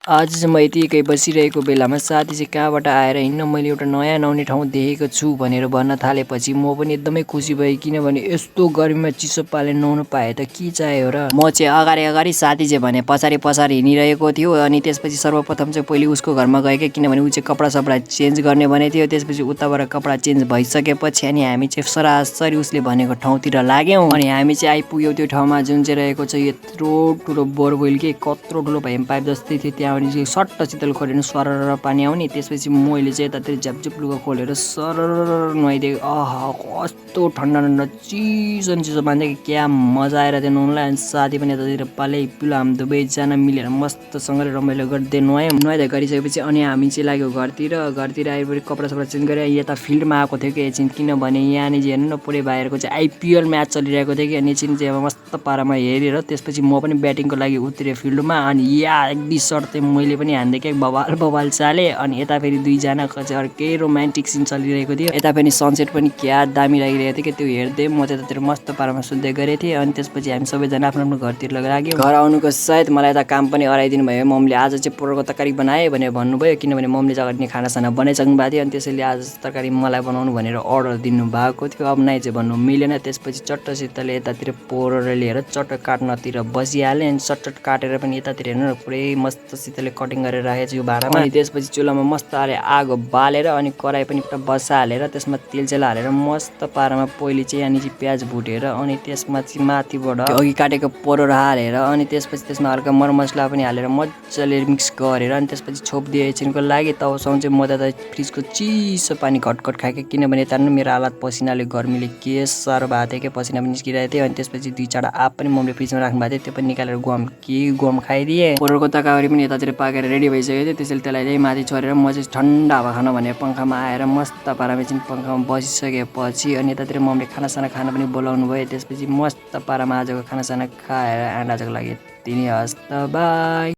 आज चाहिँ म यतिकै बसिरहेको बेलामा साथी चाहिँ कहाँबाट आएर हिँड्न मैले एउटा नयाँ नुहाउने ठाउँ देखेको छु भनेर भन्न थालेपछि म पनि एकदमै खुसी भएँ, किनभने यस्तो गर्मीमा चिसो पाले नुहाउनु पाए त के चाहियो र। म चाहिँ अगाडि साथी चाहिँ भने पछाडि हिँडिरहेको थियो। अनि त्यसपछि सर्वप्रथम चाहिँ पहिले उसको घरमा गएँ, किनभने ऊ चाहिँ कपडा सपडा चेन्ज गर्ने भनेको थियो। त्यसपछि उताबाट कपडा चेन्ज भइसकेपछि अनि हामी चाहिँ सरासरी उसले भनेको ठाउँतिर लाग्यौँ। अनि हामी चाहिँ आइपुग्यौँ त्यो ठाउँमा, जुन चाहिँ रहेको छ यत्रो ठुलो बोरवेल के कत्रो ठुलो भ्याम पाइप जस्तै थियो। त्यहाँ अनि सट्ट शीतल खोलेर सरर पानी आउने। त्यसपछि मैले चाहिँ यतातिर झ्यापझुप लुगा खोलेर सरर नुहाइदिएँ। कस्तो ठन्डा चिसो बाँधे क्या मजा आएर थियो नुहाउनुलाई। अनि साथी पनि यतातिर पालै पिलो हामी दुवैजना मिलेर मस्तसँगले रमाइलो गर्दै नुहायौँ। नुहाइदिए गरिसकेपछि अनि हामी चाहिँ लाग्यो घरतिर आइपुगेर कपडा सपडा चेन्ज गरेर यता फिल्डमा आएको थियो कि एकछिन, किनभने यहाँनिर हेर्नु न पुरै भाइहरूको चाहिँ आइपिएल म्याच चलिरहेको थियो कि। अनि एकछिन चाहिँ अब मस्त पारामा हेरेर त्यसपछि म पनि ब्याटिङको लागि उत्रेँ फिल्डमा। अनि एक सर्ट चाहिँ मैले पनि हान्दै क्या बवाल चाले। अनि यता फेरि दुईजनाको चाहिँ अर्कै रोमान्टिक सिन चलिरहेको थियो। यता पनि सनसेट पनि क्या दामी लागिरहेको थियो कि, त्यो हेर्दै म चाहिँ यतातिर मस्त पारामा सुत्दै गरेको थिएँ। अनि त्यसपछि हामी सबैजना आफ्नो घरतिर लाग्यौँ। घर आउनुको सायद मलाई यता काम पनि अराइदिनु भयो। मम्मीले आज चाहिँ पोटलको तरकारी बनाए भनेर भन्नुभयो, किनभने मम्मीले चाहिँ अगाडि खानासाना बनाइसक्नु भएको थियो। अनि त्यसैले आज तरकारी मलाई बनाउनु भनेर अर्डर दिनुभएको थियो। अब नाइ चाहिँ भन्नु मिलेन। त्यसपछि चट्टसितले यतातिर पोरेर लिएर चट्ट काट्नतिर बसिहालेँ। अनि चट्ट काटेर पनि यतातिर हेर्नु न पुरै मस्तसितले कटिङ गरेर राखेको छु यो भाँडामा। अनि त्यसपछि चुलामा मस्त आगो बालेर अनि कराई पनि बसालेर त्यसमा तेल सेल हालेर मस्त पारामा पहिले चाहिँ यहाँनिर प्याज भुटेर अनि त्यसमा चाहिँ माथिबाट अघि काटेको पोरर हालेर अनि त्यसपछि त्यसमा हल्का मरमसला पनि हालेर मजाले मिक्स गरेर अनि त्यसपछि छोपिदिए एकछिनको लागि। तबसम्म चाहिँ म त फ्रिजको चिसो पानी घटघट खाएँ, किनभने यता मेरो हालत पसिनाले गर्मीले के साह्रो भएको थियो क्या, पसिना पनि निस्किरहेको थियो। अनि त्यसपछि 2-4 आप पनि मम्मीले फ्रिजमा राख्नु भएको थियो, त्यो पनि निकालेर गुवाम खाइदिएँ। पोटलको तरकारी पनि यतातिर पाकेर रेडी भइसकेको थियो। त्यसैले त्यसलाई चाहिँ माथि छोडेर म चाहिँ ठन्डा हावा खान भनेर पङ्खामा आएर मस्त पारामा चाहिँ पङ्खामा बसिसकेपछि अनि यतातिर मम्मीले खानासाना खान पनि बोलाउनु भयो। त्यसपछि मस्त पारामा आजको खानासाना खाएर एन्ड आजको लागि यति नै, हस् त बाई।